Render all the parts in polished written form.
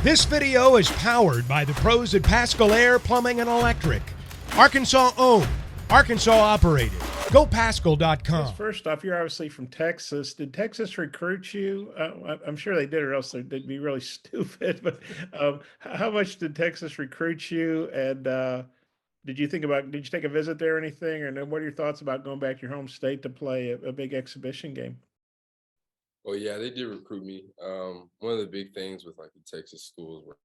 This video is powered by the pros at Pascal Air Plumbing and Electric. Arkansas owned, Arkansas operated. GoPascal.com. First off, you're obviously from Texas. Did Texas recruit you? I'm sure they did, or else they'd be really stupid. But how much did Texas recruit you? And did you take a visit there or anything? Or what are your thoughts about going back to your home state to play a big exhibition game? Well, yeah, they did recruit me. One of the big things with like the Texas schools were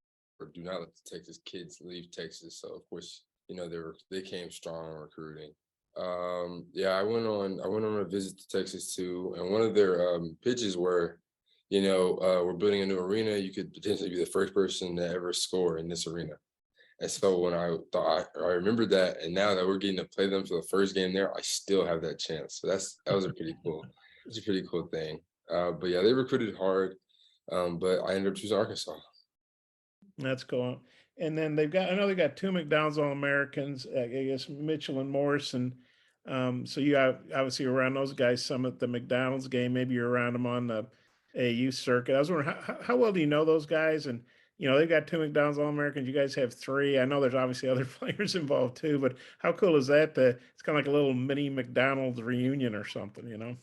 do not let the Texas kids leave Texas. So of course, they came strong in recruiting. Yeah, I went on a visit to Texas too, and one of their pitches were, we're building a new arena. You could potentially be the first person to ever score in this arena. And so when I remembered that, and now that we're getting to play them for the first game there, I still have that chance. So that was a pretty cool, it's a pretty cool thing. But yeah, they recruited hard, but I ended up choosing Arkansas. That's cool. And then I know they got two McDonald's All-Americans, I guess Mitchell and Morrison. So you obviously were around those guys some at the McDonald's game. Maybe you're around them on the AU circuit. I was wondering how well do you know those guys? And they've got two McDonald's All-Americans. You guys have three. I know there's obviously other players involved too, but how cool is that? It's kind of like a little mini McDonald's reunion or something.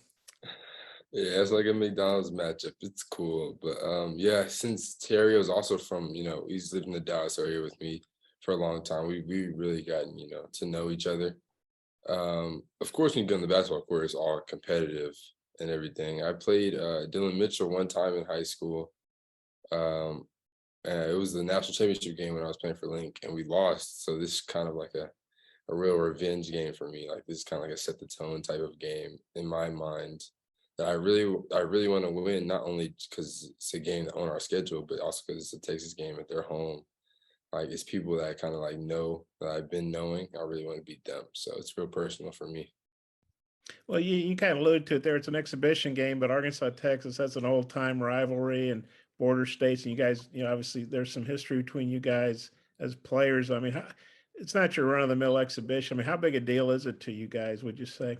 Yeah, it's like a McDonald's matchup. It's cool. But yeah, since Terry was also from, he's lived in the Dallas area with me for a long time. We really gotten, to know each other. Of course, when you go on the basketball court, it's all competitive and everything. I played Dylan Mitchell one time in high school. And it was the national championship game when I was playing for Link, and we lost. So this is kind of like a real revenge game for me. Like this is kind of like a set the tone type of game in my mind that I really want to win, not only because it's a game on our schedule, but also because it's a Texas game at their home. Like it's people that I kind of like know that I've been knowing. I really want to beat them. So it's real personal for me. Well, you kind of alluded to it there. It's an exhibition game, but Arkansas, Texas, that's an old time rivalry and border states. And you guys, obviously there's some history between you guys as players. I mean, it's not your run of the mill exhibition. I mean, how big a deal is it to you guys, would you say?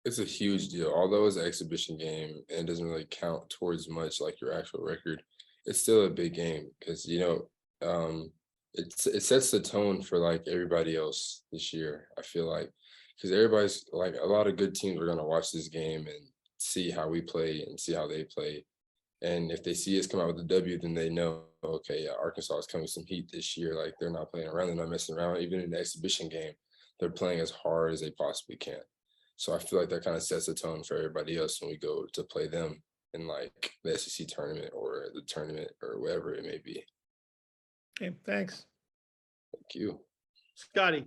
It's a huge deal. Although it's an exhibition game and doesn't really count towards much like your actual record, it's still a big game because it sets the tone for like everybody else this year. I feel like because everybody's like a lot of good teams are gonna watch this game and see how we play and see how they play. And if they see us come out with a W, then they know, okay, yeah, Arkansas is coming with some heat this year. Like they're not playing around, they're not messing around. Even in the exhibition game, they're playing as hard as they possibly can. So I feel like that kind of sets the tone for everybody else when we go to play them in like the SEC tournament or the tournament or whatever it may be. Okay, thanks. Thank you. Scotty.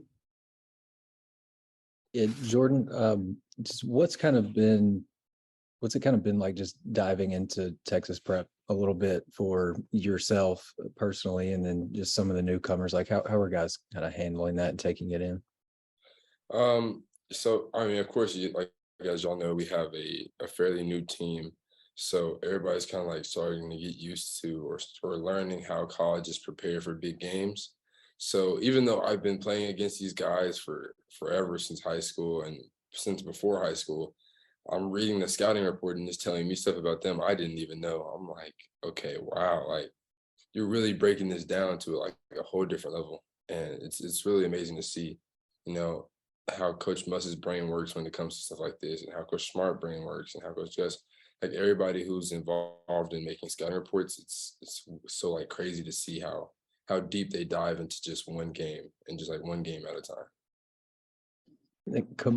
Yeah, Jordan, just what's it kind of been like just diving into Texas prep a little bit for yourself personally, and then just some of the newcomers, like how are guys kind of handling that and taking it in? So I mean, of course, like as y'all know, we have a fairly new team. So everybody's kind of like starting to get used to or learning how colleges prepare for big games. So even though I've been playing against these guys for forever since high school and since before high school, I'm reading the scouting report and it's telling me stuff about them I didn't even know. I'm like, okay, wow, like you're really breaking this down to like a whole different level. And it's really amazing to see, how Coach Muss's brain works when it comes to stuff like this, and how Coach Smart brain works, and how Coach Gus, like everybody who's involved in making scouting reports, it's so like crazy to see how deep they dive into just one game and just like one game at a time.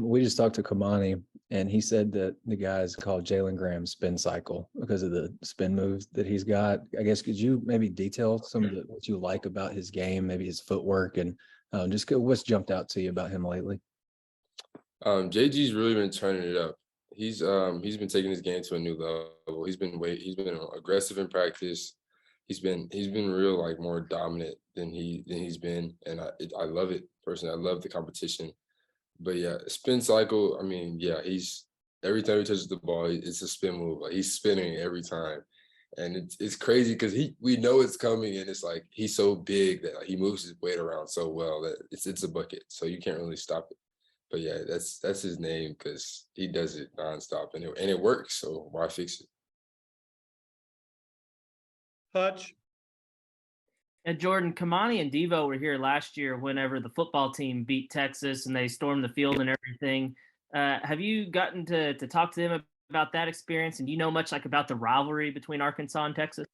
We just talked to Kamani, and he said that the guys called Jalen Graham's spin cycle because of the spin moves that he's got. I guess could you maybe detail some of what you like about his game, maybe his footwork, and just what's jumped out to you about him lately? JG's really been turning it up. He's been taking his game to a new level. He's been aggressive in practice. He's been real like more dominant than he's been, and I love it personally. I love the competition. But yeah, spin cycle. I mean, yeah, he's every time he touches the ball, it's a spin move. Like he's spinning every time, and it's crazy because we know it's coming, and it's like he's so big that like, he moves his weight around so well that it's a bucket. So you can't really stop it. But yeah, that's his name because he does it nonstop and it works. So why fix it? Hutch. And Jordan, Kamani and Devo were here last year whenever the football team beat Texas and they stormed the field and everything. Have you gotten to talk to them about that experience? And do you know much like about the rivalry between Arkansas and Texas?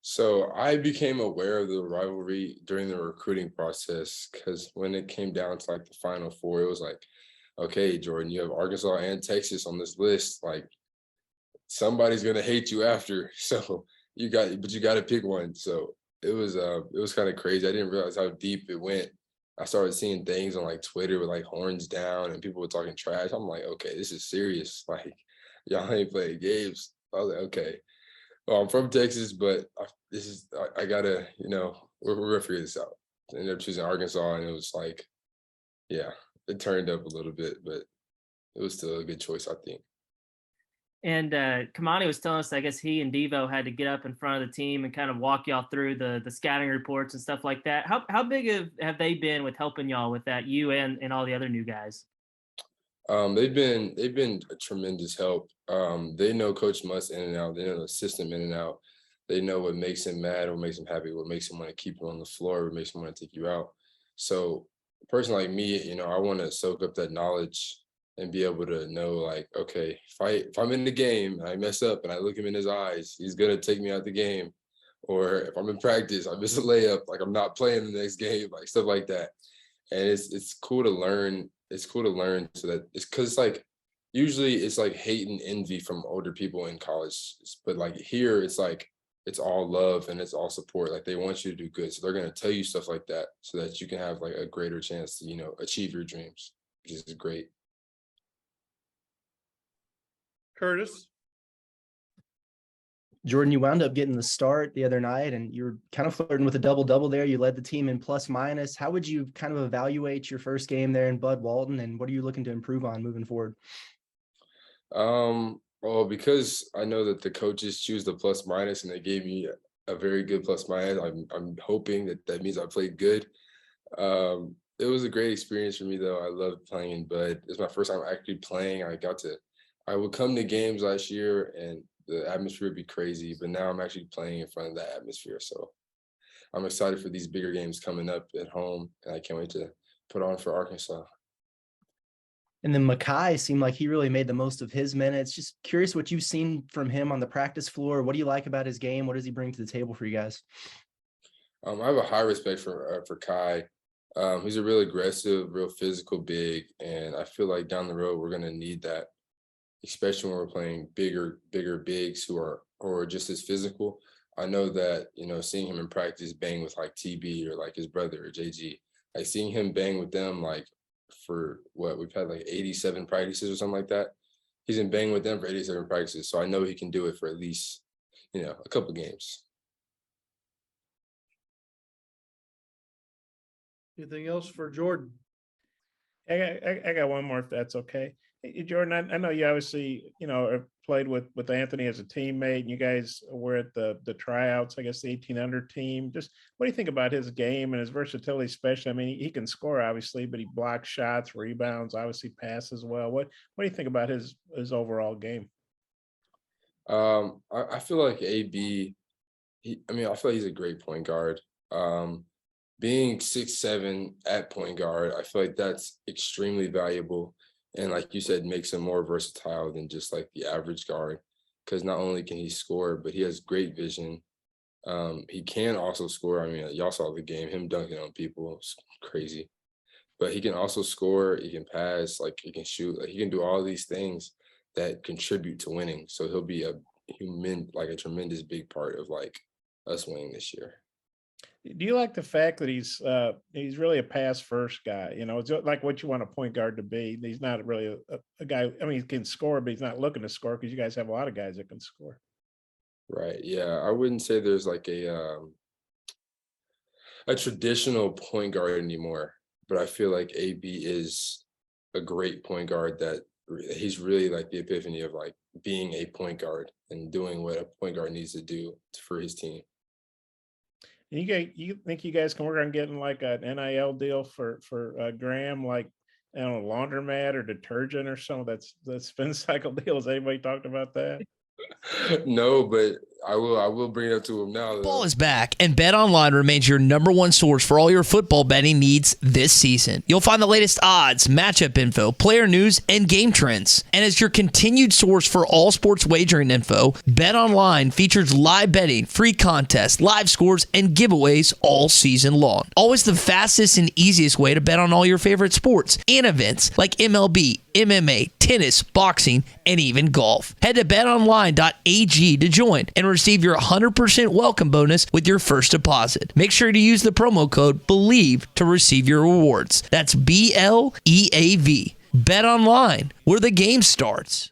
So I became aware of the rivalry during the recruiting process because when it came down to like the Final Four, it was like, okay, Jordan, you have Arkansas and Texas on this list. Like somebody's gonna hate you after. So you got to pick one. So it was kind of crazy. I didn't realize how deep it went. I started seeing things on like Twitter with like horns down and people were talking trash. I'm like, okay, this is serious. Like y'all ain't playing games. I was like, okay. Well, I'm from Texas, but I gotta, we're gonna figure this out. I ended up choosing Arkansas, and it was like, yeah, it turned up a little bit, but it was still a good choice, I think. And Kamani was telling us, I guess he and Devo had to get up in front of the team and kind of walk y'all through the scouting reports and stuff like that. How big have they been with helping y'all with that, you and all the other new guys? They've been a tremendous help. They know Coach Muss in and out. They know the system in and out. They know what makes him mad, what makes him happy, what makes him want to keep you on the floor, what makes him want to take you out. So a person like me, I want to soak up that knowledge and be able to know, like, okay, if I'm in the game and I mess up and I look him in his eyes, he's gonna take me out the game. Or if I'm in practice, I miss a layup, like I'm not playing the next game, like stuff like that. And it's cool to learn. It's cool to learn so that it's because it's like usually it's like hate and envy from older people in college, but like here it's like it's all love and it's all support. Like they want you to do good, so they're gonna tell you stuff like that so that you can have like a greater chance to achieve your dreams, which is great. Curtis. Jordan, you wound up getting the start the other night and you were kind of flirting with a double-double there. You led the team in plus minus. How would you kind of evaluate your first game there in Bud Walton, and what are you looking to improve on moving forward? Well, because I know that the coaches choose the plus minus and they gave me a very good plus minus, I'm hoping that means I played good. It was a great experience for me though. I loved playing in Bud. It's my first time actually playing. I would come to games last year and the atmosphere would be crazy, but now I'm actually playing in front of that atmosphere. So I'm excited for these bigger games coming up at home, and I can't wait to put on for Arkansas. And then Makai seemed like he really made the most of his minutes. Just curious what you've seen from him on the practice floor. What do you like about his game? What does he bring to the table for you guys? I have a high respect for Kai. He's a real aggressive, real physical big, and I feel like down the road we're gonna need that, especially when we're playing bigger bigs who are just as physical. I know that, seeing him in practice bang with like TB or like his brother or JG, like seeing him bang with them, like for what we've had like 87 practices or something like that. He's been banging with them for 87 practices. So I know he can do it for at least, a couple games. Anything else for Jordan? I got one more, if that's okay. Hey, Jordan, I know you obviously, have played with Anthony as a teammate, and you guys were at the tryouts, I guess the 18 under team. Just what do you think about his game and his versatility, especially? I mean, he can score obviously, but he blocks shots, rebounds, obviously passes well. What do you think about his overall game? I feel like AB, I feel like he's a great point guard. Being 6'7" at point guard, I feel like that's extremely valuable. And like you said, makes him more versatile than just like the average guard. Because not only can he score, but he has great vision. He can also score. Y'all saw the game, him dunking on people. It's crazy. But he can also score, he can pass, like he can shoot, like he can do all these things that contribute to winning. So he'll be a tremendous big part of like us winning this year. Do you like the fact that he's really a pass first guy? It's like what you want a point guard to be. He's not really a guy. He can score, but he's not looking to score because you guys have a lot of guys that can score. Right. Yeah. I wouldn't say there's like a traditional point guard anymore, but I feel like AB is a great point guard that he's really like the epiphany of like being a point guard and doing what a point guard needs to do for his team. You think you guys can work on getting like an NIL deal for Graham, like I don't know, laundromat or detergent or something? That's spin cycle deal. Has anybody talked about that? No, but I will bring it up to him now. Football is back, and BetOnline remains your number one source for all your football betting needs this season. You'll find the latest odds, matchup info, player news, and game trends. And as your continued source for all sports wagering info, BetOnline features live betting, free contests, live scores, and giveaways all season long. Always the fastest and easiest way to bet on all your favorite sports and events like MLB, MMA, tennis, boxing, and even golf. Head to betonline.ag to join and receive your 100% welcome bonus with your first deposit. Make sure to use the promo code BELIEVE to receive your rewards. That's BLEAV. Bet online, where the game starts.